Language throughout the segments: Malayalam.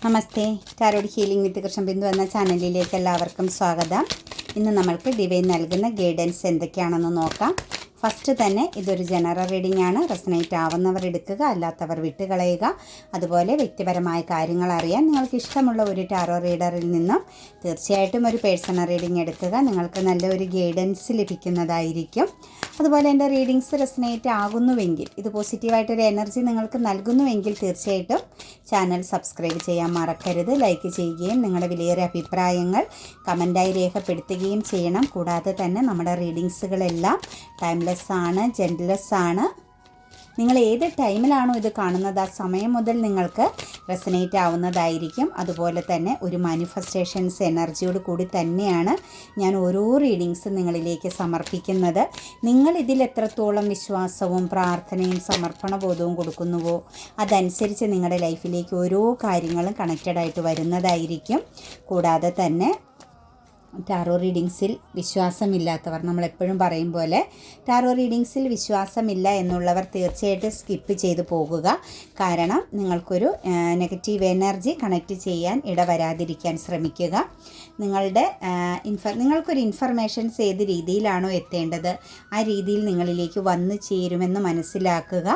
നമസ്തേ. ടാരോഡ് ഹീലിംഗ് വിത്ത് കൃഷ്ണബിന്ദു എന്ന ചാനലിലേക്ക് എല്ലാവർക്കും സ്വാഗതം. ഇന്ന് നമ്മൾക്ക് ഡിവൈൻ നൽകുന്ന ഗൈഡൻസ് എന്തൊക്കെയാണെന്ന് നോക്കാം. ഫസ്റ്റ് തന്നെ ഇതൊരു ജനറൽ റീഡിംഗ് ആണ്. റെസനേറ്റ് ആവുന്നവർ എടുക്കുക, അല്ലാത്തവർ വിട്ടുകളയുക. അതുപോലെ വ്യക്തിപരമായ കാര്യങ്ങൾ അറിയാൻ നിങ്ങൾക്ക് ഇഷ്ടമുള്ള ഒരു ടാരോ റീഡറിൽ നിന്നും തീർച്ചയായിട്ടും ഒരു പേഴ്സണൽ റീഡിംഗ് എടുക്കുക. നിങ്ങൾക്ക് നല്ലൊരു ഗൈഡൻസ് ലഭിക്കുന്നതായിരിക്കും. അതുപോലെ എൻ്റെ റീഡിങ്സ് റെസനേറ്റ് ആകുന്നുവെങ്കിൽ, ഇത് പോസിറ്റീവായിട്ടൊരു എനർജി നിങ്ങൾക്ക് നൽകുന്നുവെങ്കിൽ തീർച്ചയായിട്ടും ചാനൽ സബ്സ്ക്രൈബ് ചെയ്യാൻ മറക്കരുത്. ലൈക്ക് ചെയ്യുകയും നിങ്ങളുടെ വിലയേറിയ അഭിപ്രായങ്ങൾ കമൻറ്റായി രേഖപ്പെടുത്തുകയും ചെയ്യണം. കൂടാതെ തന്നെ നമ്മുടെ റീഡിങ്സുകളെല്ലാം ടൈംലെസ് ആണ്, ജെൻറ്റ്ലെസ് ആണ്. നിങ്ങൾ ഏത് ടൈമിലാണോ ഇത് കാണുന്നത് ആ സമയം മുതൽ നിങ്ങൾക്ക് റെസനേറ്റ് ആവുന്നതായിരിക്കും. അതുപോലെ തന്നെ ഒരു മാനിഫെസ്റ്റേഷൻസ് എനർജിയോട് കൂടി തന്നെയാണ് ഞാൻ ഓരോ റീഡിങ്സും നിങ്ങളിലേക്ക് സമർപ്പിക്കുന്നത്. നിങ്ങൾ ഇതിൽ എത്രത്തോളം വിശ്വാസവും പ്രാർത്ഥനയും സമർപ്പണബോധവും കൊടുക്കുന്നുവോ അതനുസരിച്ച് നിങ്ങളുടെ ലൈഫിലേക്ക് ഓരോ കാര്യങ്ങളും കണക്റ്റഡായിട്ട് വരുന്നതായിരിക്കും. കൂടാതെ തന്നെ ടാരോ റീഡിങ്സിൽ വിശ്വാസമില്ലാത്തവർ, നമ്മളെപ്പോഴും പറയും പോലെ ടാരോ റീഡിങ്സിൽ വിശ്വാസമില്ല എന്നുള്ളവർ തീർച്ചയായിട്ടും സ്കിപ്പ് ചെയ്ത് പോകുക. കാരണം നിങ്ങൾക്കൊരു നെഗറ്റീവ് എനർജി കണക്റ്റ് ചെയ്യാൻ ഇടവരാതിരിക്കാൻ ശ്രമിക്കുക. നിങ്ങൾക്കൊരു ഇൻഫർമേഷൻസ് ഏത് രീതിയിലാണോ എത്തേണ്ടത് ആ രീതിയിൽ നിങ്ങളിലേക്ക് വന്നു ചേരുമെന്ന് മനസ്സിലാക്കുക.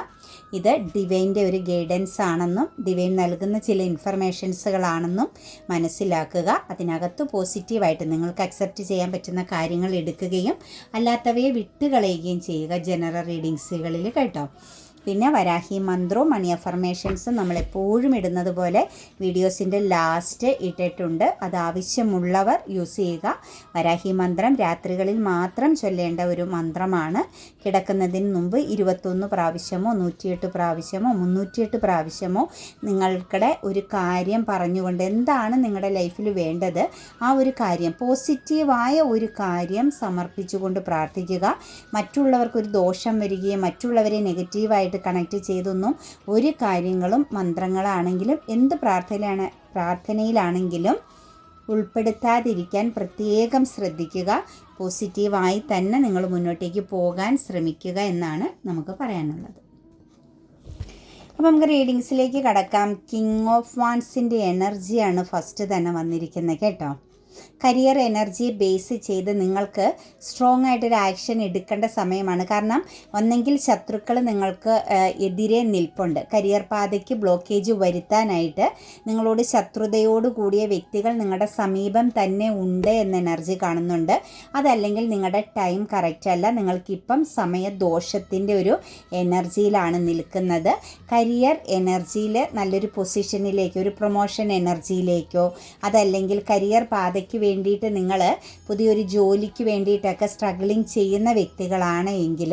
ഇത് ഡിവൈൻ്റെ ഒരു ഗൈഡൻസ് ആണെന്നും ഡിവൈൻ നൽകുന്ന ചില ഇൻഫർമേഷൻസുകളാണെന്നും മനസ്സിലാക്കുക. അതിനകത്ത് പോസിറ്റീവായിട്ട് നിങ്ങൾക്ക് അക്സെപ്റ്റ് ചെയ്യാൻ പറ്റുന്ന കാര്യങ്ങൾ എടുക്കുകയും അല്ലാത്തവയെ വിട്ടുകളയുകയും ചെയ്യുക ജനറൽ റീഡിങ്സുകളിൽ, കേട്ടോ. പിന്നെ വരാഹി മന്ത്രവും മണി അഫർമേഷൻസും നമ്മളെപ്പോഴും ഇടുന്നത് പോലെ വീഡിയോസിൻ്റെ ലാസ്റ്റ് ഇട്ടിട്ടുണ്ട്. അത് ആവശ്യമുള്ളവർ യൂസ് ചെയ്യുക. വരാഹി മന്ത്രം രാത്രികളിൽ മാത്രം ചൊല്ലേണ്ട ഒരു മന്ത്രമാണ്. കിടക്കുന്നതിന് മുമ്പ് 21 പ്രാവശ്യമോ 108 പ്രാവശ്യമോ 308 പ്രാവശ്യമോ നിങ്ങൾക്കിടെ ഒരു കാര്യം പറഞ്ഞുകൊണ്ട് എന്താണ് നിങ്ങളുടെ ലൈഫിൽ വേണ്ടത് ആ ഒരു കാര്യം, പോസിറ്റീവായ ഒരു കാര്യം സമർപ്പിച്ചുകൊണ്ട് പ്രാർത്ഥിക്കുക. മറ്റുള്ളവർക്കൊരു ദോഷം വരികയും മറ്റുള്ളവരെ നെഗറ്റീവായിട്ട് കണക്ട് ചെയ്തൊന്നും ഒരു കാര്യങ്ങളും മന്ത്രങ്ങളാണെങ്കിലും എന്ത് പ്രാർത്ഥനയിലാണെങ്കിലും ഉൾപ്പെടുത്താതിരിക്കാൻ പ്രത്യേകം ശ്രദ്ധിക്കുക. പോസിറ്റീവായി തന്നെ നിങ്ങൾ മുന്നോട്ടേക്ക് പോകാൻ ശ്രമിക്കുക എന്നാണ് നമുക്ക് പറയാനുള്ളത്. അപ്പോൾ നമുക്ക് റീഡിങ്സിലേക്ക് കടക്കാം. കിങ് ഓഫ് വാൻസിൻ്റെ എനർജിയാണ് ഫസ്റ്റ് തന്നെ വന്നിരിക്കുന്നത്, കേട്ടോ. കരിയർ എനർജിയെ ബേസ് ചെയ്ത് നിങ്ങൾക്ക് സ്ട്രോങ് ആയിട്ടൊരു ആക്ഷൻ എടുക്കേണ്ട സമയമാണ്. കാരണം ഒന്നെങ്കിൽ ശത്രുക്കൾ നിങ്ങൾക്ക് എതിരെ നിൽപ്പുണ്ട്. കരിയർ പാതയ്ക്ക് ബ്ലോക്കേജ് വരുത്താനായിട്ട് നിങ്ങളോട് ശത്രുതയോട് കൂടിയ വ്യക്തികൾ നിങ്ങളുടെ സമീപം തന്നെ ഉണ്ട് എന്ന എനർജി കാണുന്നുണ്ട്. അതല്ലെങ്കിൽ നിങ്ങളുടെ ടൈം കറക്റ്റ് അല്ല, നിങ്ങൾക്കിപ്പം സമയദോഷത്തിൻ്റെ ഒരു എനർജിയിലാണ് നിൽക്കുന്നത്. കരിയർ എനർജിയിൽ നല്ലൊരു പൊസിഷനിലേക്ക്, ഒരു പ്രൊമോഷൻ എനർജിയിലേക്കോ അതല്ലെങ്കിൽ കരിയർ പാതയ്ക്ക് വേണ്ടിയിട്ട് നിങ്ങൾ പുതിയൊരു ജോലിക്ക് വേണ്ടിയിട്ടൊക്കെ സ്ട്രഗിളിങ് ചെയ്യുന്ന വ്യക്തികളാണ് എങ്കിൽ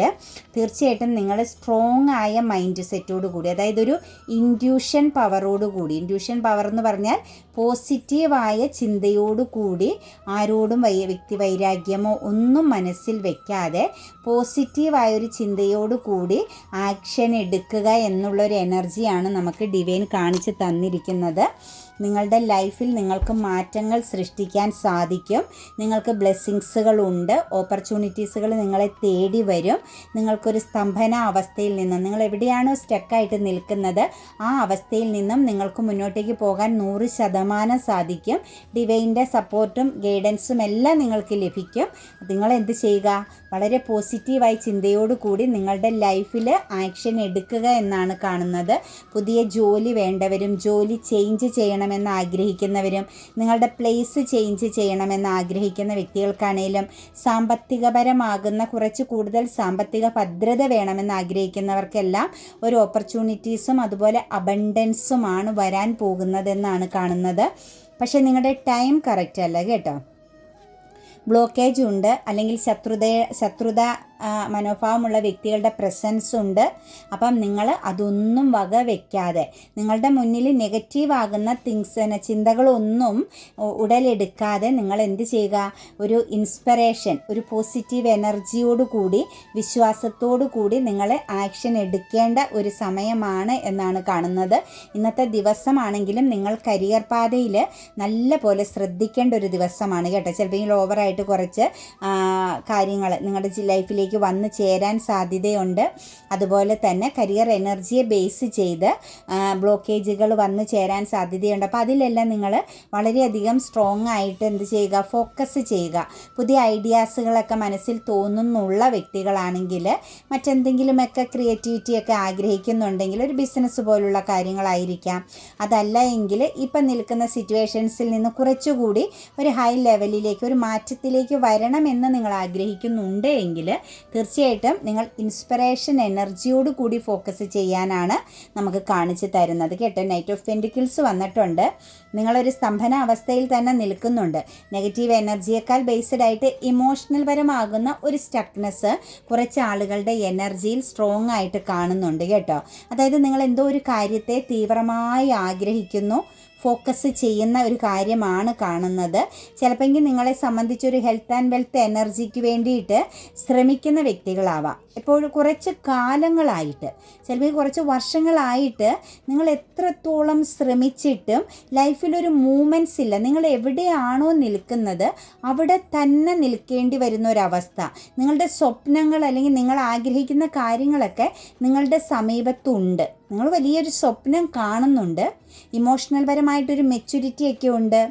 തീർച്ചയായിട്ടും നിങ്ങൾ സ്ട്രോങ് ആയ മൈൻഡ് സെറ്റോട് കൂടി, അതായത് ഒരു ഇൻഡ്യൂഷൻ പവറോട് കൂടി, ഇൻഡ്യൂഷൻ പവർ എന്ന് പറഞ്ഞാൽ പോസിറ്റീവായ ചിന്തയോട് കൂടി ആരോടും വ്യക്തി വൈരാഗ്യമോ ഒന്നും മനസ്സിൽ വെക്കാതെ പോസിറ്റീവായൊരു ചിന്തയോട് കൂടി ആക്ഷൻ എടുക്കുക എന്നുള്ളൊരു എനർജിയാണ് നമുക്ക് ഡിവൈൻ കാണിച്ച് തന്നിരിക്കുന്നത്. നിങ്ങളുടെ ലൈഫിൽ നിങ്ങൾക്ക് മാറ്റങ്ങൾ സൃഷ്ടിക്കാൻ സാധിക്കും. നിങ്ങൾക്ക് ബ്ലെസ്സിങ്സുകളുണ്ട്, ഓപ്പർച്യൂണിറ്റീസുകൾ നിങ്ങളെ തേടി വരും. നിങ്ങൾക്കൊരു സ്തംഭന അവസ്ഥയിൽ നിന്നും, നിങ്ങൾ എവിടെയാണോ സ്റ്റക്കായിട്ട് നിൽക്കുന്നത് ആ അവസ്ഥയിൽ നിന്നും നിങ്ങൾക്ക് മുന്നോട്ടേക്ക് പോകാൻ 100% സാധിക്കും. ഡിവൈൻ്റെ സപ്പോർട്ടും ഗൈഡൻസും എല്ലാം നിങ്ങൾക്ക് ലഭിക്കും. നിങ്ങൾ എന്ത് ചെയ്യുക, വളരെ പോസിറ്റീവായി ചിന്തയോട് കൂടി നിങ്ങളുടെ ലൈഫിൽ ആക്ഷൻ എടുക്കുക എന്നാണ് കാണുന്നത്. പുതിയ ജോലി വേണ്ടവരും ജോലി ചേഞ്ച് ചെയ്യണമെന്ന് ആഗ്രഹിക്കുന്നവരും നിങ്ങളുടെ പ്ലേസ് ചേഞ്ച് ചെയ്യണമെന്ന് ആഗ്രഹിക്കുന്ന വ്യക്തികൾക്കാണെങ്കിലും സാമ്പത്തികപരമാകുന്ന കുറച്ച് കൂടുതൽ സാമ്പത്തിക ഭദ്രത വേണമെന്ന് ആഗ്രഹിക്കുന്നവർക്കെല്ലാം ഒരു ഓപ്പർച്യൂണിറ്റീസും അതുപോലെ അബണ്ടൻസുമാണ് വരാൻ പോകുന്നതെന്നാണ് കാണുന്നത്. പക്ഷേ നിങ്ങളുടെ ടൈം കറക്റ്റ് അല്ല, കേട്ടോ. ബ്ലോക്കേജ് ഉണ്ട്, അല്ലെങ്കിൽ ശത്രുത മനോഭാവമുള്ള വ്യക്തികളുടെ പ്രസൻസ് ഉണ്ട്. അപ്പം നിങ്ങൾ അതൊന്നും വക വയ്ക്കാതെ നിങ്ങളുടെ മുന്നിൽ നെഗറ്റീവ് ആകുന്ന ചിന്തകളൊന്നും ഉടലെടുക്കാതെ നിങ്ങൾ എന്ത് ചെയ്യുക, ഒരു ഇൻസ്പിറേഷൻ, ഒരു പോസിറ്റീവ് എനർജിയോട് കൂടി വിശ്വാസത്തോടു കൂടി നിങ്ങൾ ആക്ഷൻ എടുക്കേണ്ട ഒരു സമയമാണ് എന്നാണ് കാണുന്നത്. ഇന്നത്തെ ദിവസമാണെങ്കിലും നിങ്ങൾ കരിയർ പാതയിൽ നല്ല പോലെ ശ്രദ്ധിക്കേണ്ട ഒരു ദിവസമാണ്, കേട്ടോ. ചിലപ്പോൾ ഓവറായിട്ട് ആയിട്ട് കുറച്ച് കാര്യങ്ങൾ നിങ്ങളുടെ ലൈഫിലേക്ക് വന്നു ചേരാൻ സാധ്യതയുണ്ട്. അതുപോലെ തന്നെ കരിയർ എനർജിയെ ബേസ് ചെയ്ത് ബ്ലോക്കേജുകൾ വന്നു ചേരാൻ സാധ്യതയുണ്ട്. അപ്പോൾ അതിലെല്ലാം നിങ്ങൾ വളരെയധികം സ്ട്രോങ് ആയിട്ട് എന്ത് ചെയ്യുക, ഫോക്കസ് ചെയ്യുക. പുതിയ ഐഡിയാസുകളൊക്കെ മനസ്സിൽ തോന്നുന്നുള്ള വ്യക്തികളാണെങ്കിൽ, മറ്റെന്തെങ്കിലുമൊക്കെ ക്രിയേറ്റിവിറ്റിയൊക്കെ ആഗ്രഹിക്കുന്നുണ്ടെങ്കിൽ ഒരു ബിസിനസ് പോലുള്ള കാര്യങ്ങളായിരിക്കാം. അതല്ല എങ്കിൽ ഇപ്പം നിൽക്കുന്ന സിറ്റുവേഷൻസിൽ നിന്ന് കുറച്ചുകൂടി ഒരു ഹൈ ലെവലിലേക്ക്, ഒരു മാറ്റത്തിലേക്ക് വരണമെന്ന് നിങ്ങൾ ആഗ്രഹിക്കുന്നുണ്ട് എങ്കിൽ തീർച്ചയായിട്ടും നിങ്ങൾ ഇൻസ്പിറേഷൻ എനർജിയോട് കൂടി ഫോക്കസ് ചെയ്യാനാണ് നമുക്ക് കാണിച്ചു തരുന്നത് കേട്ടോ. നൈറ്റ് ഓഫ് പെൻറ്റിക്കിൾസ് വന്നിട്ടുണ്ട്. നിങ്ങളൊരു സ്തംഭന അവസ്ഥയിൽ തന്നെ നിൽക്കുന്നുണ്ട്. നെഗറ്റീവ് എനർജിയേക്കാൾ ബേസ്ഡ് ആയിട്ട് ഇമോഷണൽ പരമാകുന്ന ഒരു സ്റ്റക്നെസ് കുറച്ച് ആളുകളുടെ എനർജിയിൽ സ്ട്രോങ് ആയിട്ട് കാണുന്നുണ്ട് കേട്ടോ. അതായത് നിങ്ങൾ എന്തോ ഒരു കാര്യത്തെ തീവ്രമായി ആഗ്രഹിക്കുന്നു, ഫോക്കസ് ചെയ്യുന്ന ഒരു കാര്യമാണ് കാണുന്നത്. ചിലപ്പോൾ നിങ്ങളെ സംബന്ധിച്ചൊരു ഹെൽത്ത് ആൻഡ് വെൽത്ത് എനർജിക്ക് വേണ്ടിയിട്ട് ശ്രമിക്കുന്ന വ്യക്തികളാവാം. ഇപ്പോൾ കുറച്ച് കാലങ്ങളായിട്ട്, ചിലപ്പോൾ കുറച്ച് വർഷങ്ങളായിട്ട് നിങ്ങൾ എത്രത്തോളം ശ്രമിച്ചിട്ടും ലൈഫിലൊരു മൂവ്മെൻറ്റ്സ് ഇല്ല. നിങ്ങൾ എവിടെയാണോ നിൽക്കുന്നത് അവിടെ തന്നെ നിൽക്കേണ്ടി വരുന്ന ഒരവസ്ഥ. നിങ്ങളുടെ സ്വപ്നങ്ങൾ അല്ലെങ്കിൽ നിങ്ങൾ ആഗ്രഹിക്കുന്ന കാര്യങ്ങളൊക്കെ നിങ്ങളുടെ സമീപത്തുണ്ട്. നിങ്ങൾ വലിയൊരു സ്വപ്നം കാണുന്നുണ്ട്, ഇമോഷണൽ പരമായിട്ടൊരു മെച്യൂരിറ്റി ഒക്കെ ഉണ്ട്,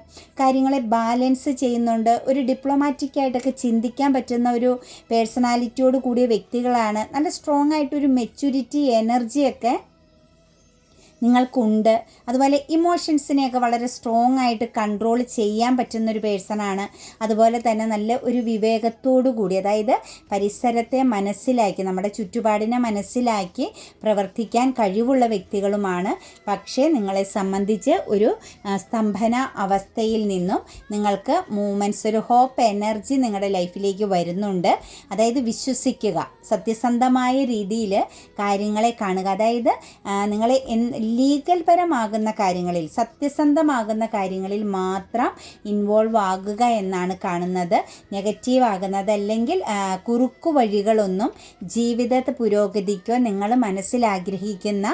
കാര്യങ്ങളെ ബാലൻസ് ചെയ്യുന്നുണ്ട്, ഒരു ഡിപ്ലോമാറ്റിക്കായിട്ടൊക്കെ ചിന്തിക്കാൻ പറ്റുന്ന ഒരു പേഴ്സണാലിറ്റിയോട് കൂടിയ വ്യക്തികളാണ്. നല്ല സ്ട്രോങ് ആയിട്ടൊരു മെച്യൂരിറ്റി എനർജിയൊക്കെ നിങ്ങൾക്കുണ്ട്. അതുപോലെ ഇമോഷൻസിനെയൊക്കെ വളരെ സ്ട്രോങ് ആയിട്ട് കൺട്രോൾ ചെയ്യാൻ പറ്റുന്നൊരു പേഴ്സണാണ്. അതുപോലെ തന്നെ നല്ല ഒരു വിവേകത്തോടു കൂടി, അതായത് പരിസരത്തെ മനസ്സിലാക്കി, നമ്മുടെ ചുറ്റുപാടിനെ മനസ്സിലാക്കി പ്രവർത്തിക്കാൻ കഴിവുള്ള വ്യക്തികളുമാണ്. പക്ഷേ നിങ്ങളെ സംബന്ധിച്ച് ഒരു സ്തംഭന അവസ്ഥയിൽ നിന്നും നിങ്ങൾക്ക് മൂവ്മെൻറ്റ്സ്, ഒരു ഹോപ്പ് എനർജി നിങ്ങളുടെ ലൈഫിലേക്ക് വരുന്നുണ്ട്. അതായത് വിശ്വസിക്കുക, സത്യസന്ധമായ രീതിയിൽ കാര്യങ്ങളെ കാണുക. അതായത് നിങ്ങളെ ലീഗൽ പരമാകുന്ന കാര്യങ്ങളിൽ, സത്യസന്ധമാകുന്ന കാര്യങ്ങളിൽ മാത്രം ഇൻവോൾവ് ആകുക എന്നാണ് കാണുന്നത്. നെഗറ്റീവ് ആകുന്നത് അല്ലെങ്കിൽ കുറുക്കു വഴികളൊന്നും ജീവിത പുരോഗതിക്കോ നിങ്ങൾ മനസ്സിലാഗ്രഹിക്കുന്ന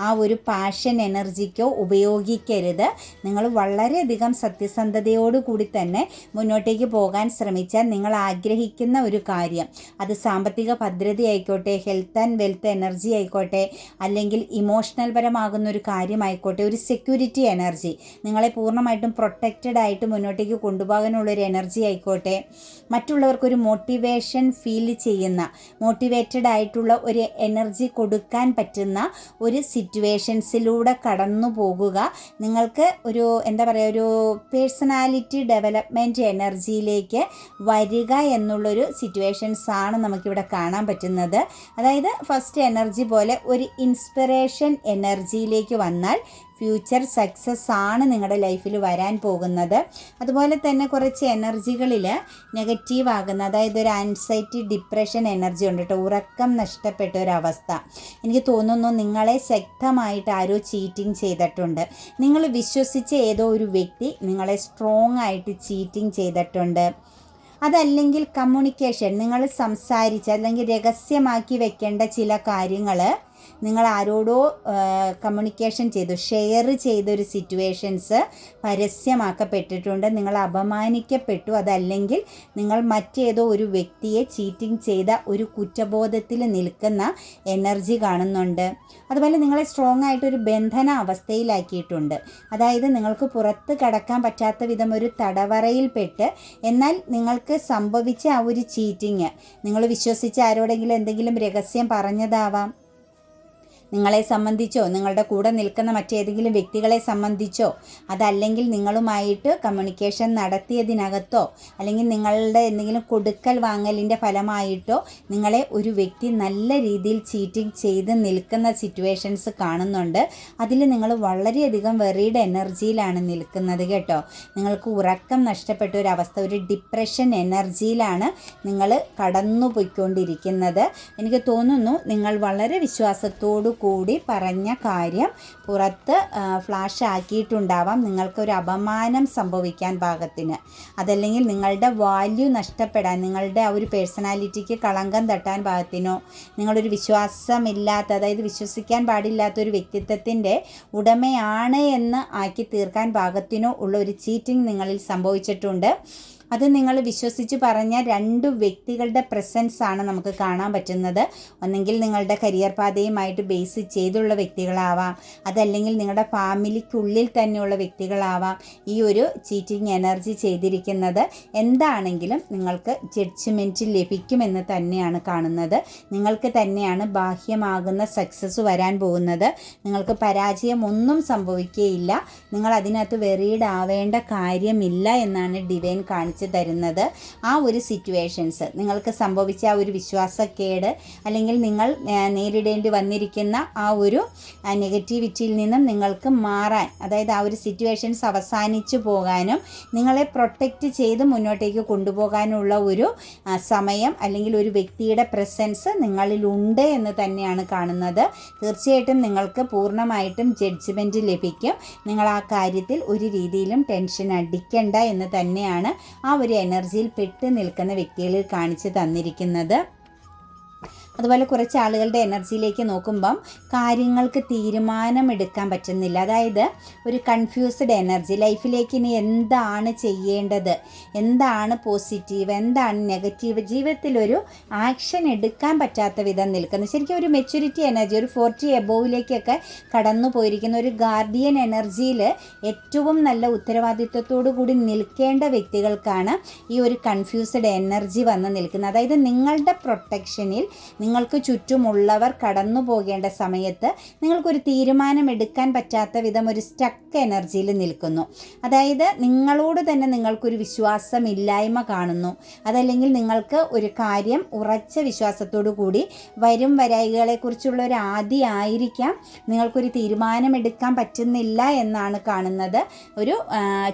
ആ ഒരു പാഷൻ എനർജിക്കോ ഉപയോഗിക്കരുത്. നിങ്ങൾ വളരെയധികം സത്യസന്ധതയോടുകൂടി തന്നെ മുന്നോട്ടേക്ക് പോകാൻ ശ്രമിച്ചാൽ നിങ്ങൾ ആഗ്രഹിക്കുന്ന ഒരു കാര്യം, അത് സാമ്പത്തിക ഭദ്രത ആയിക്കോട്ടെ, ഹെൽത്ത് ആൻഡ് വെൽത്ത് എനർജി ആയിക്കോട്ടെ, അല്ലെങ്കിൽ ഇമോഷണൽ പരമാകുന്ന ഒരു കാര്യമായിക്കോട്ടെ, ഒരു സെക്യൂരിറ്റി എനർജി, നിങ്ങളെ പൂർണ്ണമായിട്ടും പ്രൊട്ടക്റ്റഡ് ആയിട്ട് മുന്നോട്ടേക്ക് കൊണ്ടുപോകാനുള്ളൊരു എനർജി ആയിക്കോട്ടെ, മറ്റുള്ളവർക്കൊരു മോട്ടിവേഷൻ ഫീൽ ചെയ്യുന്ന, മോട്ടിവേറ്റഡ് ആയിട്ടുള്ള ഒരു എനർജി കൊടുക്കാൻ പറ്റുന്ന ഒരു സിറ്റുവേഷൻസിലൂടെ കടന്നു പോകുക. നിങ്ങൾക്ക് ഒരു എന്താ പറയുക, ഒരു പേഴ്സണാലിറ്റി ഡെവലപ്മെൻറ്റ് എനർജിയിലേക്ക് വരിക എന്നുള്ളൊരു സിറ്റുവേഷൻസാണ് നമുക്കിവിടെ കാണാൻ പറ്റുന്നത്. അതായത് ഫസ്റ്റ് എനർജി പോലെ ഒരു ഇൻസ്പിറേഷൻ എനർജിയിലേക്ക് വന്നാൽ ഫ്യൂച്ചർ സക്സസ് ആണ് നിങ്ങളുടെ ലൈഫിൽ വരാൻ പോകുന്നത്. അതുപോലെ തന്നെ കുറച്ച് എനർജികളിൽ നെഗറ്റീവ് ആകുന്ന, അതായത് ഒരു ആൻസൈറ്റി, ഡിപ്രഷൻ എനർജി ഉണ്ട് കേട്ടോ. ഉറക്കം നഷ്ടപ്പെട്ട ഒരവസ്ഥ. എനിക്ക് തോന്നുന്നു നിങ്ങളെ ശക്തമായിട്ട് ആരോ ചീറ്റിംഗ് ചെയ്തിട്ടുണ്ട്. നിങ്ങൾ വിശ്വസിച്ച ഏതോ ഒരു വ്യക്തി നിങ്ങളെ സ്ട്രോങ് ആയിട്ട് ചീറ്റിംഗ് ചെയ്തിട്ടുണ്ട്. അതല്ലെങ്കിൽ കമ്മ്യൂണിക്കേഷൻ, നിങ്ങൾ സംസാരിച്ച് അല്ലെങ്കിൽ രഹസ്യമാക്കി വെക്കേണ്ട ചില കാര്യങ്ങൾ നിങ്ങൾ ആരോടോ കമ്മ്യൂണിക്കേഷൻ ചെയ്തു, ഷെയർ ചെയ്തൊരു സിറ്റുവേഷൻസ് പരസ്യമാക്കപ്പെട്ടിട്ടുണ്ട്. നിങ്ങൾ അപമാനിക്കപ്പെട്ടു. അതല്ലെങ്കിൽ നിങ്ങൾ മറ്റേതോ ഒരു വ്യക്തിയെ ചീറ്റിംഗ് ചെയ്ത ഒരു കുറ്റബോധത്തിൽ നിൽക്കുന്ന എനർജി കാണുന്നുണ്ട്. അതുപോലെ നിങ്ങളെ സ്ട്രോങ് ആയിട്ടൊരു ബന്ധന അവസ്ഥയിലാക്കിയിട്ടുണ്ട്. അതായത് നിങ്ങൾക്ക് പുറത്ത് കടക്കാൻ പറ്റാത്ത വിധം ഒരു തടവറയിൽപ്പെട്ട്, എന്നാൽ നിങ്ങൾക്ക് സംഭവിച്ച ആ ഒരു ചീറ്റിങ്, നിങ്ങൾ വിശ്വസിച്ച ആരോടെങ്കിലും എന്തെങ്കിലും രഹസ്യം പറഞ്ഞതാവാം, നിങ്ങളെ സംബന്ധിച്ചോ നിങ്ങളുടെ കൂടെ നിൽക്കുന്ന മറ്റേതെങ്കിലും വ്യക്തികളെ സംബന്ധിച്ചോ, അതല്ലെങ്കിൽ നിങ്ങളുമായിട്ട് കമ്മ്യൂണിക്കേഷൻ നടത്തിയതിനകത്തോ, അല്ലെങ്കിൽ നിങ്ങളുടെ എന്തെങ്കിലും കൊടുക്കൽ വാങ്ങലിൻ്റെ ഫലമായിട്ടോ നിങ്ങളെ ഒരു വ്യക്തി നല്ല രീതിയിൽ ചീറ്റിംഗ് ചെയ്ത് നിൽക്കുന്ന സിറ്റുവേഷൻസ് കാണുന്നുണ്ട്. അതിൽ നിങ്ങൾ വളരെയധികം വെറീഡ് എനർജിയിലാണ് നിൽക്കുന്നത് കേട്ടോ. നിങ്ങൾക്ക് ഉറക്കം നഷ്ടപ്പെട്ട ഒരവസ്ഥ, ഒരു ഡിപ്രഷൻ എനർജിയിലാണ് നിങ്ങൾ കടന്നു പോയിക്കൊണ്ടിരിക്കുന്നത്. എനിക്ക് തോന്നുന്നു നിങ്ങൾ വളരെ വിശ്വാസത്തോടു കൂടി പറഞ്ഞ കാര്യം പുറത്ത് ഫ്ലാഷ് ആക്കിയിട്ടുണ്ടാവാം. നിങ്ങൾക്കൊരു അപമാനം സംഭവിക്കാൻ പാകത്തിന്, അതല്ലെങ്കിൽ നിങ്ങളുടെ വാല്യൂ നഷ്ടപ്പെടാൻ, നിങ്ങളുടെ ആ ഒരു പേഴ്സണാലിറ്റിക്ക് കളങ്കം തട്ടാൻ പാകത്തിനോ, നിങ്ങളൊരു വിശ്വാസമില്ലാത്ത, അതായത് വിശ്വസിക്കാൻ പാടില്ലാത്തൊരു വ്യക്തിത്വത്തിൻ്റെ ഉടമയാണ് എന്ന് ആക്കി തീർക്കാൻ പാകത്തിനോ ഉള്ള ഒരു ചീറ്റിംഗ് നിങ്ങളിൽ സംഭവിച്ചിട്ടുണ്ട്. അത് നിങ്ങൾ വിശ്വസിച്ച് പറഞ്ഞ 2 വ്യക്തികളുടെ പ്രസൻസ് ആണ് നമുക്ക് കാണാൻ പറ്റുന്നത്. ഒന്നെങ്കിൽ നിങ്ങളുടെ കരിയർ പാതയുമായിട്ട് ബേസ് ചെയ്തുള്ള വ്യക്തികളാവാം, അതല്ലെങ്കിൽ നിങ്ങളുടെ ഫാമിലിക്കുള്ളിൽ തന്നെയുള്ള വ്യക്തികളാവാം ഈ ഒരു ചീറ്റിംഗ് എനർജി ചെയ്തിരിക്കുന്നത്. എന്താണെങ്കിലും നിങ്ങൾക്ക് ജഡ്ജ്മെൻറ്റ് ലഭിക്കുമെന്ന് തന്നെയാണ് കാണുന്നത്. നിങ്ങൾക്ക് തന്നെയാണ് ബാഹ്യമാകുന്ന സക്സസ് വരാൻ പോകുന്നത്. നിങ്ങൾക്ക് പരാജയം ഒന്നും സംഭവിക്കുകയില്ല. നിങ്ങൾ അതിനകത്ത് വെറീഡ് ആവേണ്ട കാര്യമില്ല എന്നാണ് ഡിവൈൻ കാണിച്ചു തരുന്നത്. ആ ഒരു സിറ്റുവേഷൻസ് നിങ്ങൾക്ക് സംഭവിച്ച ആ ഒരു വിശ്വാസക്കേട്, അല്ലെങ്കിൽ നിങ്ങൾ നേരിടേണ്ടി വന്നിരിക്കുന്ന ആ ഒരു നെഗറ്റിവിറ്റിയിൽ നിന്നും നിങ്ങൾക്ക് മാറാൻ, അതായത് ആ ഒരു സിറ്റുവേഷൻസ് അവസാനിച്ചു പോകാനും നിങ്ങളെ പ്രൊട്ടക്റ്റ് ചെയ്ത് മുന്നോട്ടേക്ക് കൊണ്ടുപോകാനുള്ള ഒരു സമയം, അല്ലെങ്കിൽ ഒരു വ്യക്തിയുടെ പ്രസൻസ് നിങ്ങളിലുണ്ട് എന്ന് തന്നെയാണ് കാണുന്നത്. തീർച്ചയായിട്ടും നിങ്ങൾക്ക് പൂർണ്ണമായിട്ടും ജഡ്ജ്മെൻറ്റ് ലഭിക്കും. നിങ്ങൾ ആ കാര്യത്തിൽ ഒരു രീതിയിലും ടെൻഷൻ അടിക്കണ്ട എന്ന് തന്നെയാണ് ആ ഒരു എനർജിയിൽ പെട്ട് നിൽക്കുന്ന വ്യക്തികളിൽ കാണിച്ചു തന്നിരിക്കുന്നത്. അതുപോലെ കുറച്ച് ആളുകളുടെ എനർജിയിലേക്ക് നോക്കുമ്പം കാര്യങ്ങൾക്ക് തീരുമാനമെടുക്കാൻ പറ്റുന്നില്ല. അതായത് ഒരു കൺഫ്യൂസ്ഡ് എനർജി. ലൈഫിലേക്ക് ഇനി എന്താണ് ചെയ്യേണ്ടത്, എന്താണ് പോസിറ്റീവ്, എന്താണ് നെഗറ്റീവ്, ജീവിതത്തിലൊരു ആക്ഷൻ എടുക്കാൻ പറ്റാത്ത വിധം നിൽക്കുന്നു. ശരിക്കും ഒരു മെച്യൂരിറ്റി എനർജി, ഒരു 40 എബോവിലേക്കൊക്കെ കടന്നു പോയിരിക്കുന്ന ഒരു ഗാർഡിയൻ എനർജിയിൽ ഏറ്റവും നല്ല ഉത്തരവാദിത്വത്തോടു കൂടി നിൽക്കേണ്ട വ്യക്തികൾക്കാണ് ഈ ഒരു കൺഫ്യൂസ്ഡ് എനർജി വന്ന് നിൽക്കുന്നത്. അതായത് നിങ്ങളുടെ പ്രൊട്ടക്ഷനിൽ നിങ്ങൾക്ക് ചുറ്റുമുള്ളവർ കടന്നു പോകേണ്ട സമയത്ത് നിങ്ങൾക്കൊരു തീരുമാനം എടുക്കാൻ പറ്റാത്ത വിധം ഒരു സ്റ്റക്ക് എനർജിയിൽ നിൽക്കുന്നു. അതായത് നിങ്ങളോട് തന്നെ നിങ്ങൾക്കൊരു വിശ്വാസമില്ലായ്മ കാണുന്നു. അതല്ലെങ്കിൽ നിങ്ങൾക്ക് ഒരു കാര്യം ഉറച്ച വിശ്വാസത്തോടു കൂടി വരും വരായികളെക്കുറിച്ചുള്ള ഒരു ആദിയായിരിക്കാം നിങ്ങൾക്കൊരു തീരുമാനമെടുക്കാൻ പറ്റുന്നില്ല എന്നാണ് കാണുന്നത്. ഒരു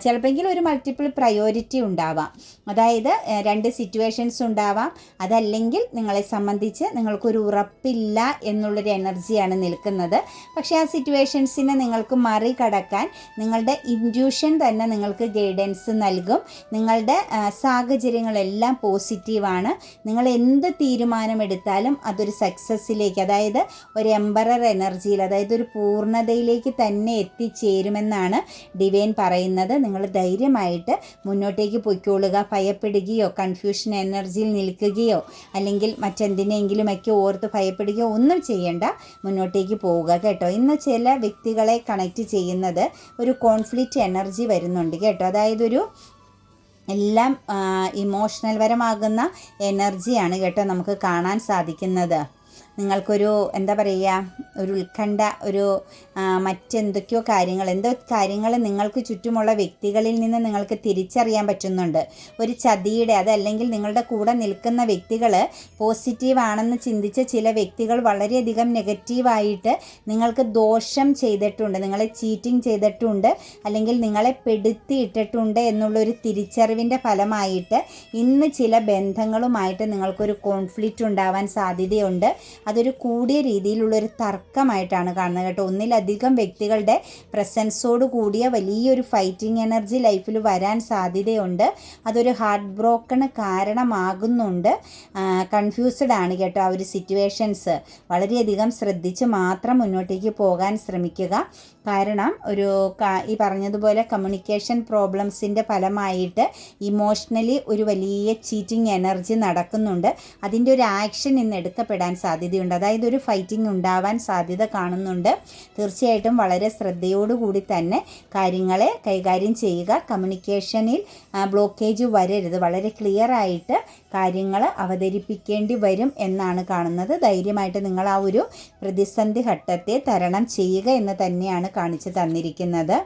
ചിലപ്പോൾ ഒരു മൾട്ടിപ്പിൾ പ്രയോറിറ്റി ഉണ്ടാവാം. അതായത് 2 സിറ്റുവേഷൻസ് ഉണ്ടാവാം. അതല്ലെങ്കിൽ നിങ്ങളെ സംബന്ധിച്ച് നിങ്ങൾക്കൊരു ഉറപ്പില്ല എന്നുള്ളൊരു എനർജിയാണ് നിൽക്കുന്നത്. പക്ഷേ ആ സിറ്റുവേഷൻസിനെ നിങ്ങൾക്ക് മറികടക്കാൻ നിങ്ങളുടെ ഇൻറ്റ്യൂഷൻ തന്നെ നിങ്ങൾക്ക് ഗൈഡൻസ് നൽകും. നിങ്ങളുടെ സാഹചര്യങ്ങളെല്ലാം പോസിറ്റീവാണ്. നിങ്ങൾ എന്ത് തീരുമാനമെടുത്താലും അതൊരു സക്സസ്സിലേക്ക്, അതായത് ഒരു എംബറർ എനർജിയിൽ, അതായത് ഒരു പൂർണ്ണതയിലേക്ക് തന്നെ എത്തിച്ചേരുമെന്നാണ് ഡിവൈൻ പറയുന്നത്. നിങ്ങൾ ധൈര്യമായിട്ട് മുന്നോട്ടേക്ക് പൊയ്ക്കൊള്ളുക. ഭയപ്പെടുകയോ കൺഫ്യൂഷൻ എനർജിയിൽ നിൽക്കുകയോ അല്ലെങ്കിൽ മറ്റെന്തിനെങ്കിലും ഒക്കെ ഓർത്ത് ഭയപ്പെടുകയോ ഒന്നും ചെയ്യേണ്ട, മുന്നോട്ടേക്ക് പോവുക കേട്ടോ. ഇന്ന് ചില വ്യക്തികളെ കണക്റ്റ് ചെയ്യുന്നത് ഒരു കോൺഫ്ലിക്റ്റ് എനർജി വരുന്നുണ്ട് കേട്ടോ. അതായത് ഒരു എല്ലാം ഇമോഷണൽ പരമാകുന്ന എനർജിയാണ് കേട്ടോ നമുക്ക് കാണാൻ സാധിക്കുന്നത്. നിങ്ങൾക്കൊരു എന്താ പറയുക, ഒരു ഉത്കണ്ഠ, ഒരു മറ്റെന്തൊക്കെയോ കാര്യങ്ങൾ നിങ്ങൾക്ക് ചുറ്റുമുള്ള വ്യക്തികളിൽ നിന്ന് നിങ്ങൾക്ക് തിരിച്ചറിയാൻ പറ്റുന്നുണ്ട്. ഒരു ചതിയുടെ, അതല്ലെങ്കിൽ നിങ്ങളുടെ കൂടെ നിൽക്കുന്ന വ്യക്തികൾ പോസിറ്റീവ് ആണെന്ന് ചിന്തിച്ച ചില വ്യക്തികൾ വളരെയധികം നെഗറ്റീവായിട്ട് നിങ്ങൾക്ക് ദോഷം ചെയ്തിട്ടുണ്ട്, നിങ്ങളെ ചീറ്റിംഗ് ചെയ്തിട്ടുണ്ട്, അല്ലെങ്കിൽ നിങ്ങളെ പെടുത്തിയിട്ടിട്ടുണ്ട് എന്നുള്ളൊരു തിരിച്ചറിവിൻ്റെ ഫലമായിട്ട് ഇന്ന് ചില ബന്ധങ്ങളുമായിട്ട് നിങ്ങൾക്കൊരു കോൺഫ്ലിക്റ്റ് ഉണ്ടാവാൻ സാധ്യതയുണ്ട്. അതൊരു കൂടിയ രീതിയിലുള്ളൊരു തർക്കമായിട്ടാണ് കാണുന്നത് കേട്ടോ. ഒന്നിലധികം വ്യക്തികളുടെ പ്രസൻസോട് കൂടിയ വലിയൊരു ഫൈറ്റിംഗ് എനർജി ലൈഫിൽ വരാൻ സാധ്യതയുണ്ട്. അതൊരു ഹാർട്ട് ബ്രോക്കണ് കാരണമാകുന്നുണ്ട്. കൺഫ്യൂസ്ഡ് ആണ് കേട്ടോ ആ ഒരു സിറ്റുവേഷൻസ്. വളരെയധികം ശ്രദ്ധിച്ച് മാത്രം മുന്നോട്ടേക്ക് പോകാൻ ശ്രമിക്കുക. കാരണം ഈ പറഞ്ഞതുപോലെ കമ്മ്യൂണിക്കേഷൻ പ്രോബ്ലംസിൻ്റെ ഫലമായിട്ട് ഇമോഷണലി ഒരു വലിയ ചീറ്റിംഗ് എനർജി നടക്കുന്നുണ്ട്. അതിൻ്റെ ഒരു ആക്ഷൻ ഇന്ന് എടുക്കപ്പെടാൻ സാധ്യതയുണ്ട്. അതായത് ഒരു ഫൈറ്റിംഗ് ഉണ്ടാവാൻ സാധ്യത കാണുന്നുണ്ട്. തീർച്ചയായിട്ടും വളരെ ശ്രദ്ധയോടുകൂടി തന്നെ കാര്യങ്ങളെ കൈകാര്യം ചെയ്യുക. കമ്മ്യൂണിക്കേഷനിൽ ബ്ലോക്കേജ് വരരുത്. വളരെ ക്ലിയർ ആയിട്ട് കാര്യങ്ങൾ അവതരിപ്പിക്കേണ്ടി വരും എന്നാണ് കാണുന്നത്. ധൈര്യമായിട്ട് നിങ്ങൾ ആ ഒരു പ്രതിസന്ധി ഘട്ടത്തെ തരണം ചെയ്യുക എന്ന് തന്നെയാണ് കാണിച്ചു തന്നിരിക്കുന്നത്.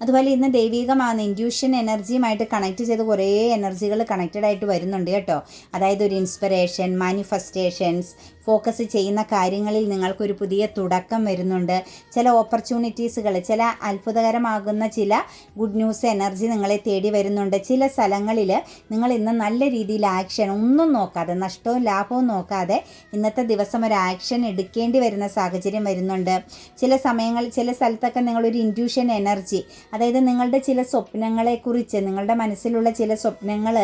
അതുപോലെ ഇന്ന് ദൈവികമാണ്, ഇൻറ്റ്യൂഷൻ എനർജിയുമായിട്ട് കണക്ട് ചെയ്ത് കുറേ എനർജികൾ കണക്റ്റഡ് ആയിട്ട് വരുന്നുണ്ട് കേട്ടോ. അതായത് ഒരു ഇൻസ്പിറേഷൻ, മാനിഫെസ്റ്റേഷൻസ്, ഫോക്കസ് ചെയ്യുന്ന കാര്യങ്ങളിൽ നിങ്ങൾക്കൊരു പുതിയ തുടക്കം വരുന്നുണ്ട്. ചില ഓപ്പർച്യൂണിറ്റീസുകൾ, ചില അത്ഭുതകരമാകുന്ന ചില ഗുഡ് ന്യൂസ് എനർജി നിങ്ങളെ തേടി വരുന്നുണ്ട്. ചില സ്ഥലങ്ങളിൽ നിങ്ങൾ ഇന്ന് നല്ല രീതിയിൽ ആക്ഷൻ ഒന്നും നോക്കാതെ, നഷ്ടവും ലാഭവും നോക്കാതെ ഇന്നത്തെ ദിവസം ഒരു ആക്ഷൻ എടുക്കേണ്ടി വരുന്ന സാഹചര്യം വരുന്നുണ്ട്. ചില സമയങ്ങളിൽ ചില സ്ഥലത്തൊക്കെ നിങ്ങളൊരു ഇൻറ്റ്യൂഷൻ എനർജി, അതായത് നിങ്ങളുടെ ചില സ്വപ്നങ്ങളെക്കുറിച്ച്, നിങ്ങളുടെ മനസ്സിലുള്ള ചില സ്വപ്നങ്ങൾ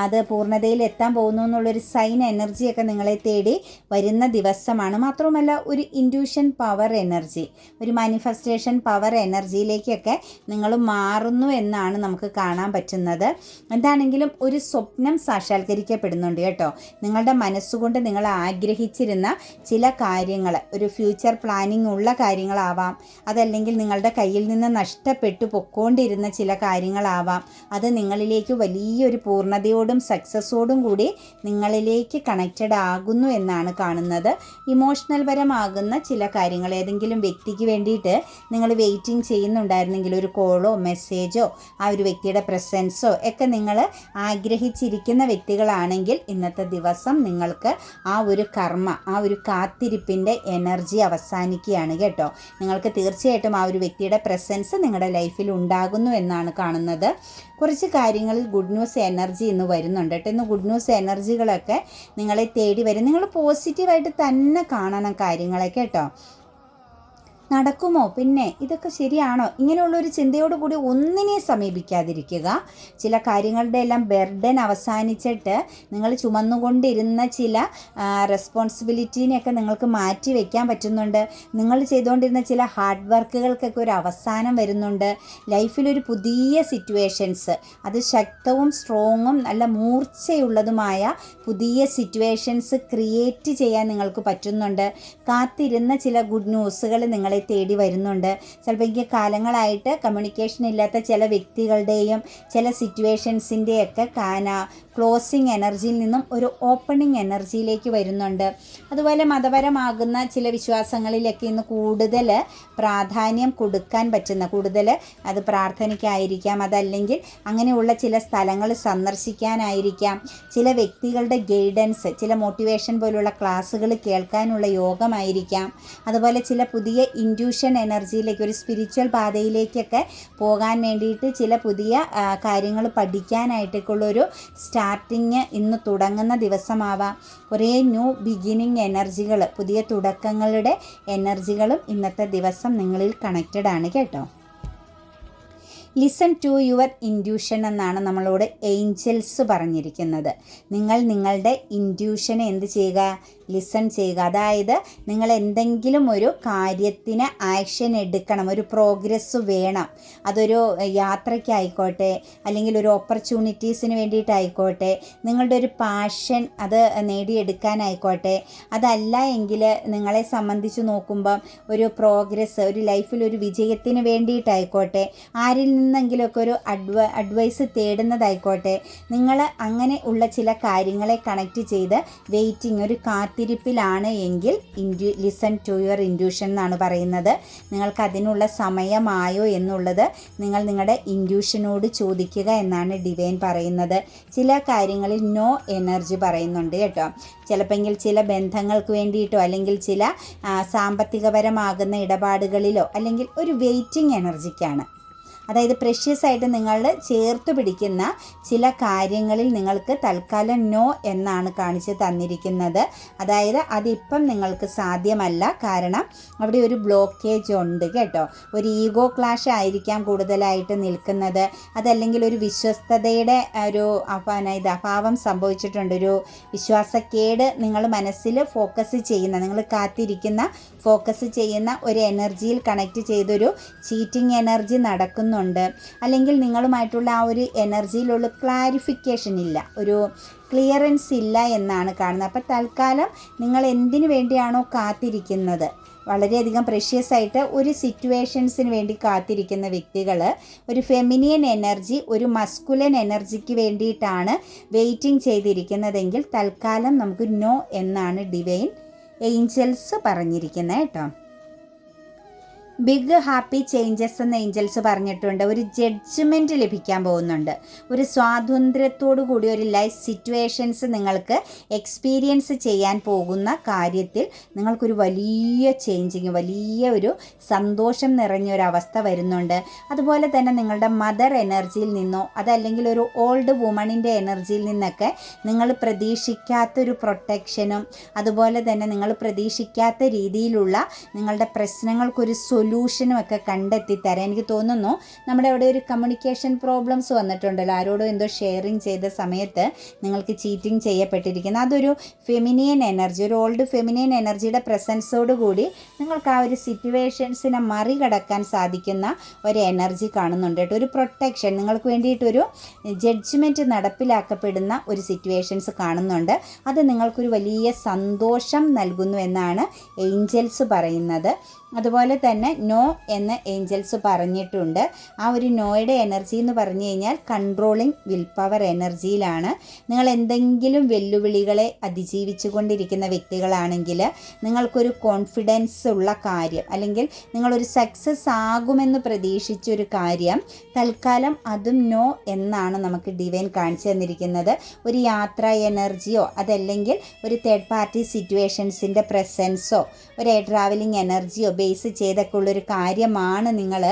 അത് പൂർണ്ണതയിൽ എത്താൻ പോകുന്നു എന്നുള്ളൊരു സൈൻ എനർജിയൊക്കെ നിങ്ങളെ തേടി വരുന്ന ദിവസമാണ്. മാത്രവുമല്ല ഒരു ഇൻറ്റ്യൂഷൻ പവർ എനർജി, ഒരു മാനിഫെസ്റ്റേഷൻ പവർ എനർജിയിലേക്കൊക്കെ നിങ്ങൾ മാറുന്നു എന്നാണ് നമുക്ക് കാണാൻ പറ്റുന്നത്. എന്താണെങ്കിലും ഒരു സ്വപ്നം സാക്ഷാത്കരിക്കപ്പെടുന്നുണ്ട് കേട്ടോ. നിങ്ങളുടെ മനസ്സുകൊണ്ട് നിങ്ങൾ ആഗ്രഹിച്ചിരുന്ന ചില കാര്യങ്ങൾ, ഒരു ഫ്യൂച്ചർ പ്ലാനിങ് ഉള്ള കാര്യങ്ങളാവാം, അതല്ലെങ്കിൽ നിങ്ങളുടെ കയ്യിൽ നിന്ന് നഷ്ടപ്പെട്ടു പൊക്കോണ്ടിരുന്ന ചില കാര്യങ്ങളാവാം. അത് നിങ്ങളിലേക്ക് വലിയൊരു പൂർണ്ണതയോടും സക്സസ്സോടും കൂടി നിങ്ങളിലേക്ക് കണക്റ്റഡ് ആകുന്നു എന്നാണ് കാണുന്നത്. ഇമോഷണൽ പരമാകുന്ന ചില കാര്യങ്ങൾ, ഏതെങ്കിലും വ്യക്തിക്ക് വേണ്ടിയിട്ട് നിങ്ങൾ വെയിറ്റിംഗ് ചെയ്യുന്നുണ്ടായിരുന്നെങ്കിൽ ഒരു കോളോ മെസ്സേജോ ആ ഒരു വ്യക്തിയുടെ പ്രസൻസോ ഒക്കെ നിങ്ങൾ ആഗ്രഹിച്ചിരിക്കുന്ന വ്യക്തികളാണെങ്കിൽ ഇന്നത്തെ ദിവസം നിങ്ങൾക്ക് ആ ഒരു കർമ്മ, ആ ഒരു കാത്തിരിപ്പിൻ്റെ എനർജി അവസാനിക്കുകയാണ് കേട്ടോ. നിങ്ങൾക്ക് തീർച്ചയായിട്ടും ആ ഒരു വ്യക്തിയുടെ പ്രസൻസ് നിങ്ങളുടെ ലൈഫിൽ ഉണ്ടാകുന്നു എന്നാണ് കാണുന്നത്. കുറച്ച് കാര്യങ്ങളിൽ ഗുഡ് ന്യൂസ് എനർജി ഇന്ന് വരുന്നുണ്ട് കേട്ടോ. ഇന്ന് ഗുഡ് ന്യൂസ് എനർജികളൊക്കെ നിങ്ങളെ തേടി വരും. നിങ്ങൾ പോസിറ്റീവായിട്ട് തന്നെ കാണണം കാര്യങ്ങളെ കേട്ടോ. നടക്കുമോ, പിന്നെ ഇതൊക്കെ ശരിയാണോ, ഇങ്ങനെയുള്ളൊരു ചിന്തയോടുകൂടി ഒന്നിനെ സമീപിക്കാതിരിക്കുക. ചില കാര്യങ്ങളുടെ എല്ലാം ബർഡൻ അവസാനിച്ചിട്ട് നിങ്ങൾ ചുമന്നുകൊണ്ടിരുന്ന ചില റെസ്പോൺസിബിലിറ്റീനെയൊക്കെ നിങ്ങൾക്ക് മാറ്റി വയ്ക്കാൻ പറ്റുന്നുണ്ട്. നിങ്ങൾ ചെയ്തുകൊണ്ടിരുന്ന ചില ഹാർഡ് വർക്കുകൾക്കൊക്കെ ഒരു അവസാനം വരുന്നുണ്ട്. ലൈഫിലൊരു പുതിയ സിറ്റുവേഷൻസ്, അത് ശക്തവും സ്ട്രോങ്ങും നല്ല മൂർച്ചയുള്ളതുമായ പുതിയ സിറ്റുവേഷൻസ് ക്രിയേറ്റ് ചെയ്യാൻ നിങ്ങൾക്ക് പറ്റുന്നുണ്ട്. കാത്തിരുന്ന ചില ഗുഡ് ന്യൂസുകൾ നിങ്ങളെ തേടി വരുന്നുണ്ട്. ചിലപ്പോൾ എനിക്ക് കാലങ്ങളായിട്ട് കമ്മ്യൂണിക്കേഷൻ ഇല്ലാത്ത ചില വ്യക്തികളുടെയും ചില സിറ്റുവേഷൻസിൻ്റെയൊക്കെ ക്ലോസിങ് എനർജിയിൽ നിന്നും ഒരു ഓപ്പണിംഗ് എനർജിയിലേക്ക് വരുന്നുണ്ട്. അതുപോലെ മതപരമാകുന്ന ചില വിശ്വാസങ്ങളിലൊക്കെ ഇന്ന് കൂടുതൽ പ്രാധാന്യം കൊടുക്കാൻ പറ്റുന്ന, കൂടുതൽ അത് പ്രാർത്ഥനയ്ക്കായിരിക്കാം, അതല്ലെങ്കിൽ അങ്ങനെയുള്ള ചില സ്ഥലങ്ങൾ സന്ദർശിക്കാനായിരിക്കാം, ചില വ്യക്തികളുടെ ഗൈഡൻസ്, ചില മോട്ടിവേഷൻ പോലുള്ള ക്ലാസ്സുകൾ കേൾക്കാനുള്ള യോഗമായിരിക്കാം. അതുപോലെ ചില പുതിയ ഇൻറ്റ്യൂഷൻ എനർജിയിലേക്ക്, ഒരു സ്പിരിച്വൽ പാതയിലേക്കൊക്കെ പോകാൻ വേണ്ടിയിട്ട് ചില പുതിയ കാര്യങ്ങൾ പഠിക്കാനായിട്ടൊക്കെയുള്ളൊരു സ്റ്റാർട്ടിങ് ഇന്ന് തുടങ്ങുന്ന ദിവസമാവാം. കുറേ ന്യൂ ബിഗിനിങ് എനർജികൾ, പുതിയ തുടക്കങ്ങളുടെ എനർജികളും ഇന്നത്തെ ദിവസം നിങ്ങളിൽ കണക്റ്റഡ് ആണ് കേട്ടോ. ലിസൺ ടു യുവർ ഇൻറ്റ്യൂഷൻ എന്നാണ് നമ്മളോട് ഏഞ്ചൽസ് പറഞ്ഞിരിക്കുന്നത്. നിങ്ങൾ നിങ്ങളുടെ ഇൻറ്റ്യൂഷനെ എന്ത് ചെയ്യുക, ലിസൺ ചെയ്യുക. അതായത് നിങ്ങൾ എന്തെങ്കിലും ഒരു കാര്യത്തിന് ആക്ഷൻ എടുക്കണം, ഒരു പ്രോഗ്രസ് വേണം. അതൊരു യാത്രയ്ക്കായിക്കോട്ടെ, അല്ലെങ്കിൽ ഒരു ഓപ്പർച്യൂണിറ്റീസിന് വേണ്ടിയിട്ടായിക്കോട്ടെ, നിങ്ങളുടെ ഒരു പാഷൻ അത് നേടിയെടുക്കാനായിക്കോട്ടെ. അതല്ല എങ്കിൽ നിങ്ങളെ സംബന്ധിച്ച് നോക്കുമ്പം ഒരു പ്രോഗ്രസ്, ഒരു ലൈഫിലൊരു വിജയത്തിന് വേണ്ടിയിട്ടായിക്കോട്ടെ, ആരിൽ നിന്നെങ്കിലുമൊക്കെ ഒരു അഡ്വൈസ് തേടുന്നതായിക്കോട്ടെ, നിങ്ങൾ അങ്ങനെ ഉള്ള ചില കാര്യങ്ങളെ കണക്റ്റ് ചെയ്ത് വെയിറ്റിംഗ്, ഒരു കാത്തിരിപ്പിലാണ് എങ്കിൽ ലിസൺ ടു യുവർ ഇൻറ്റ്യൂഷൻ എന്നാണ് പറയുന്നത്. നിങ്ങൾക്ക് അതിനുള്ള സമയമായോ എന്നുള്ളത് നിങ്ങൾ നിങ്ങളുടെ ഇൻറ്റ്യൂഷനോട് ചോദിക്കുക എന്നാണ് ഡിവൈൻ പറയുന്നത്. ചില കാര്യങ്ങളിൽ നോ എനർജി പറയുന്നുണ്ട് കേട്ടോ. ചിലപ്പോൾ ചില ബന്ധങ്ങൾക്ക് വേണ്ടിയിട്ടോ, അല്ലെങ്കിൽ ചില സാമ്പത്തികപരമാകുന്ന ഇടപാടുകളിലോ, അല്ലെങ്കിൽ ഒരു വെയിറ്റിംഗ് എനർജിക്കാണ്. അതായത് പ്രഷ്യസ് ആയിട്ട് നിങ്ങൾ ചേർത്ത് പിടിക്കുന്ന ചില കാര്യങ്ങളിൽ നിങ്ങൾക്ക് തൽക്കാലം നോ എന്നാണ് കാണിച്ച് തന്നിരിക്കുന്നത്. അതായത് അതിപ്പം നിങ്ങൾക്ക് സാധ്യമല്ല, കാരണം അവിടെ ഒരു ബ്ലോക്കേജ് ഉണ്ട് കേട്ടോ. ഒരു ഈഗോ ക്ലാഷ് ആയിരിക്കാം കൂടുതലായിട്ട് നിൽക്കുന്നത്. അതല്ലെങ്കിൽ ഒരു വിശ്വസ്തതയുടെ ഒരു അഭാവം സംഭവിച്ചിട്ടുണ്ട്. ഒരു വിശ്വാസക്കേട് നിങ്ങൾ മനസ്സിൽ ഫോക്കസ് ചെയ്യുന്ന, നിങ്ങൾ കാത്തിരിക്കുന്ന, ഫോക്കസ് ചെയ്യുന്ന ഒരു എനർജിയിൽ കണക്റ്റ് ചെയ്തൊരു ചീറ്റിംഗ് എനർജി നടക്കുന്നു. അല്ലെങ്കിൽ നിങ്ങളുമായിട്ടുള്ള ആ ഒരു എനർജിയിലുള്ള ക്ലാരിഫിക്കേഷൻ ഇല്ല, ഒരു ക്ലിയറൻസ് ഇല്ല എന്നാണ് കാണുന്നത്. അപ്പോൾ തൽക്കാലം നിങ്ങൾ എന്തിനു വേണ്ടിയാണോ കാത്തിരിക്കുന്നത്, വളരെയധികം പ്രഷ്യസ് ആയിട്ട് ഒരു സിറ്റുവേഷൻസിന് വേണ്ടി കാത്തിരിക്കുന്ന വ്യക്തികൾ ഒരു ഫെമിനിയൻ എനർജി, ഒരു മസ്കുലൻ എനർജിക്ക് വേണ്ടിയിട്ടാണ് വെയിറ്റിംഗ് ചെയ്തിരിക്കുന്നതെങ്കിൽ തൽക്കാലം നമുക്ക് നോ എന്നാണ് ഡിവൈൻ ഏഞ്ചൽസ് പറഞ്ഞിരിക്കുന്നത് കേട്ടോ. ബിഗ് ഹാപ്പി ചേഞ്ചസ് എന്ന് ഏഞ്ചൽസ് പറഞ്ഞിട്ടുണ്ട്. ഒരു ജഡ്ജ്മെൻറ്റ് ലഭിക്കാൻ പോകുന്നുണ്ട്. ഒരു സ്വാതന്ത്ര്യത്തോടു കൂടി ഒരു ലൈഫ് സിറ്റുവേഷൻസ് നിങ്ങൾക്ക് എക്സ്പീരിയൻസ് ചെയ്യാൻ പോകുന്ന കാര്യത്തിൽ നിങ്ങൾക്കൊരു വലിയ ചേഞ്ചിങ്, വലിയ ഒരു സന്തോഷം നിറഞ്ഞൊരവസ്ഥ വരുന്നുണ്ട്. അതുപോലെ തന്നെ നിങ്ങളുടെ മദർ എനർജിയിൽ നിന്നോ, അതല്ലെങ്കിൽ ഒരു ഓൾഡ് വുമണിൻ്റെ എനർജിയിൽ നിന്നൊക്കെ നിങ്ങൾ പ്രതീക്ഷിക്കാത്തൊരു പ്രൊട്ടക്ഷനും, അതുപോലെ തന്നെ നിങ്ങൾ പ്രതീക്ഷിക്കാത്ത രീതിയിലുള്ള നിങ്ങളുടെ പ്രശ്നങ്ങൾക്കൊരു സൊല്യൂഷനും ഒക്കെ കണ്ടെത്തി തരാം. എനിക്ക് തോന്നുന്നു നമ്മുടെ അവിടെ ഒരു കമ്മ്യൂണിക്കേഷൻ പ്രോബ്ലംസ് വന്നിട്ടുണ്ടല്ലോ, ആരോടും എന്തോ ഷെയറിങ് ചെയ്ത സമയത്ത് നിങ്ങൾക്ക് ചീറ്റിംഗ് ചെയ്യപ്പെട്ടിരിക്കുന്നത്. അതൊരു ഫെമിനിയൻ എനർജി, ഒരു ഓൾഡ് ഫെമിനിയൻ എനർജിയുടെ പ്രസൻസോടുകൂടി നിങ്ങൾക്ക് ആ ഒരു സിറ്റുവേഷൻസിനെ മറികടക്കാൻ സാധിക്കുന്ന ഒരു എനർജി കാണുന്നുണ്ട് കേട്ടോ. ഒരു പ്രൊട്ടക്ഷൻ, നിങ്ങൾക്ക് വേണ്ടിയിട്ടൊരു ജഡ്ജ്മെൻറ്റ് നടപ്പിലാക്കപ്പെടുന്ന ഒരു സിറ്റുവേഷൻസ് കാണുന്നുണ്ട്. അത് നിങ്ങൾക്കൊരു വലിയ സന്തോഷം നൽകുന്നു എന്നാണ് ഏഞ്ചൽസ് പറയുന്നത്. അതുപോലെ തന്നെ നോ എന്ന് ഏഞ്ചൽസ് പറഞ്ഞിട്ടുണ്ട്. ആ ഒരു നോയുടെ എനർജി എന്ന് പറഞ്ഞു കഴിഞ്ഞാൽ കൺട്രോളിങ് വിൽ പവർ എനർജിയിലാണ്. നിങ്ങൾ എന്തെങ്കിലും വെല്ലുവിളികളെ അതിജീവിച്ചു കൊണ്ടിരിക്കുന്ന വ്യക്തികളാണെങ്കിൽ നിങ്ങൾക്കൊരു കോൺഫിഡൻസ് ഉള്ള കാര്യം, അല്ലെങ്കിൽ നിങ്ങളൊരു സക്സസ് ആകുമെന്ന് പ്രതീക്ഷിച്ചൊരു കാര്യം, തൽക്കാലം അതും നോ എന്നാണ് നമുക്ക് ഡിവൈൻ കാണിച്ചു തന്നിരിക്കുന്നത്. ഒരു യാത്രാ എനർജിയോ അതല്ലെങ്കിൽ ഒരു തേർഡ് പാർട്ടി സിറ്റുവേഷൻസിൻ്റെ പ്രസൻസോ ഒരു എയർ ട്രാവലിംഗ് എനർജിയോ ബേസ് ചെയ്തൊക്കെ ഉള്ളൊരു കാര്യമാണ് നിങ്ങൾ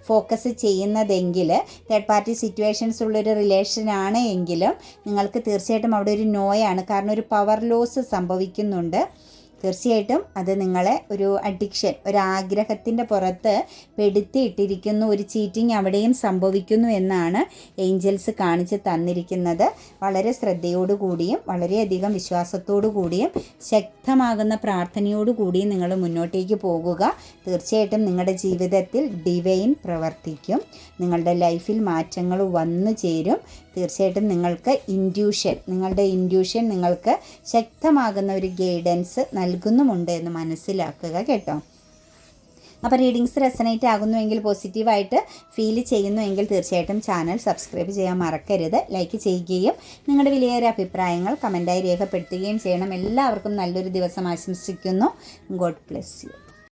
ഫോക്കസ് ചെയ്യുന്നതെങ്കിൽ, തേർഡ് പാർട്ടി സിറ്റുവേഷൻസ് ഉള്ളൊരു റിലേഷനാണ് എങ്കിലും നിങ്ങൾക്ക് തീർച്ചയായിട്ടും അവിടെ ഒരു നോയാണ്. കാരണം ഒരു പവർ ലോസ് സംഭവിക്കുന്നുണ്ട്. തീർച്ചയായിട്ടും അത് നിങ്ങളെ ഒരു അഡിക്ഷൻ, ഒരു ആഗ്രഹത്തിൻ്റെ പുറത്ത് പെടുത്തിയിട്ടിരിക്കുന്നു. ഒരു ചീറ്റിംഗ് അവിടെയും സംഭവിക്കുന്നു എന്നാണ് ഏഞ്ചൽസ് കാണിച്ച് തന്നിരിക്കുന്നത്. വളരെ ശ്രദ്ധയോടുകൂടിയും വളരെയധികം വിശ്വാസത്തോടു കൂടിയും ശക്തമാകുന്ന പ്രാർത്ഥനയോടുകൂടിയും നിങ്ങൾ മുന്നോട്ടേക്ക് പോകുക. തീർച്ചയായിട്ടും നിങ്ങളുടെ ജീവിതത്തിൽ ഡിവൈൻ പ്രവർത്തിക്കും. നിങ്ങളുടെ ലൈഫിൽ മാറ്റങ്ങൾ വന്നു ചേരും. തീർച്ചയായിട്ടും നിങ്ങൾക്ക് നിങ്ങളുടെ ഇൻഡ്യൂഷൻ നിങ്ങൾക്ക് ശക്തമാകുന്ന ഒരു ഗൈഡൻസ് നൽകുന്നുമുണ്ട് എന്ന് മനസ്സിലാക്കുക കേട്ടോ. അപ്പോൾ റീഡിങ്സ് റെസനേറ്റ് ആകുന്നുവെങ്കിൽ, പോസിറ്റീവായിട്ട് ഫീൽ ചെയ്യുന്നുവെങ്കിൽ തീർച്ചയായിട്ടും ചാനൽ സബ്സ്ക്രൈബ് ചെയ്യാൻ മറക്കരുത്. ലൈക്ക് ചെയ്യുകയും നിങ്ങളുടെ വിലയേറിയ അഭിപ്രായങ്ങൾ കമൻറ്റായി രേഖപ്പെടുത്തുകയും ചെയ്യണം. എല്ലാവർക്കും നല്ലൊരു ദിവസം ആശംസിക്കുന്നു. God bless you.